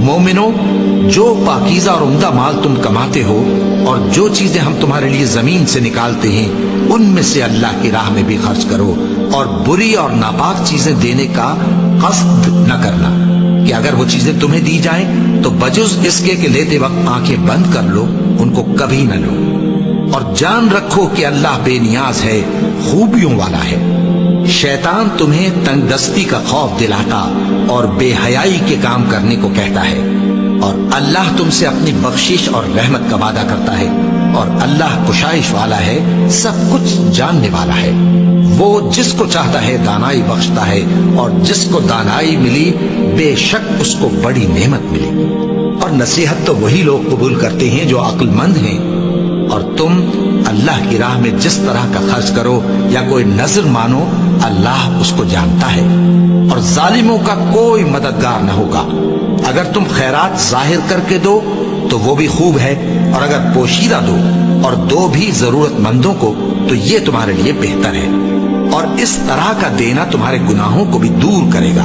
मोमिनो, जो पाकीज़ा और उम्दा माल तुम कमाते हो और जो चीजें हम तुम्हारे लिए जमीन से निकालते हैं उनमें से अल्लाह की राह में भी खर्च करो, और बुरी और नापाक चीजें देने का कस्द न करना कि अगर वो चीजें तुम्हें दी जाएं तो बजुज इसके कि लेते वक्त आंखें बंद कर लो, उनको कभी न लो। और जान रखो कि अल्लाह बेनियाज है, खूबियों वाला है। शैतान तुम्हें तंगदस्ती का खौफ दिलाता और बेहयाई के काम करने को कहता है, और अल्लाह तुमसे अपनी बख्शिश और रहमत का वादा करता है, और अल्लाह कुशाइश वाला है, सब कुछ जानने वाला है। वो जिसको चाहता है दानाई बख्शता है, और जिसको दानाई मिली बेशक उसको बड़ी नेमत मिली। और नसीहत तो वही लोग कबूल करते हैं जो अक्लमंद हैं। और तुम अल्लाह की राह में जिस तरह का खर्च करो या कोई नजर मानो, अल्लाह उसको जानता है, और जालिमों का कोई मददगार न होगा। अगर तुम खैरात जाहिर करके दो तो वो भी खूब है, और अगर पोशीदा दो और दो भी जरूरतमंदों को तो ये तुम्हारे लिए बेहतर है, और इस तरह का देना तुम्हारे गुनाहों को भी दूर करेगा,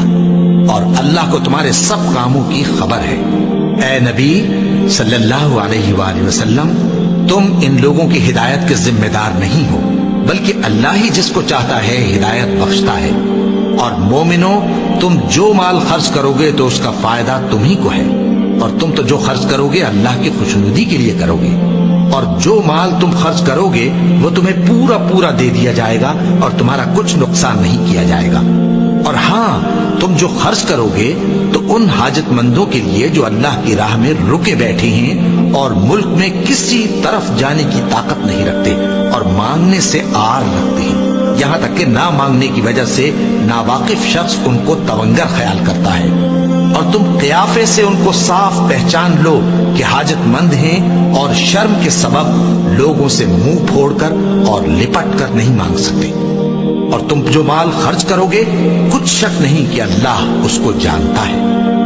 और अल्लाह को तुम्हारे सब कामों की खबर है। ए नबी सल्लल्लाहु अलैहि वसल्लम, तुम इन लोगों की हिदायत के जिम्मेदार नहीं हो, बल्कि अल्लाह ही जिसको चाहता है हिदायत बख्शता है। और मोमिनो, तुम जो माल खर्च करोगे तो उसका फायदा तुम्ही को है, और तुम तो जो खर्च करोगे अल्लाह की खुशनुदी के लिए करोगे, और जो माल तुम खर्च करोगे वो तुम्हें पूरा पूरा दे दिया जाएगा और तुम्हारा कुछ नुकसान नहीं किया जाएगा। और हाँ, तुम जो खर्च करोगे तो उन हाजतमंदों के लिए जो अल्लाह की राह में रुके बैठे हैं और मुल्क में किसी तरफ जाने की ताकत नहीं रखते और मांगने से आर रखते हैं, यहाँ तक कि ना मांगने की वजह से नावाकिफ शख्स उनको तवंगर ख्याल करता है। और तुम क़ियाफ़े से उनको साफ पहचान लो कि हाजतमंद हैं, और शर्म के सबब लोगों से मुंह फोड़कर और लिपट कर नहीं मांग सकते। और तुम जो माल खर्च करोगे कुछ शक नहीं कि अल्लाह उसको जानता है।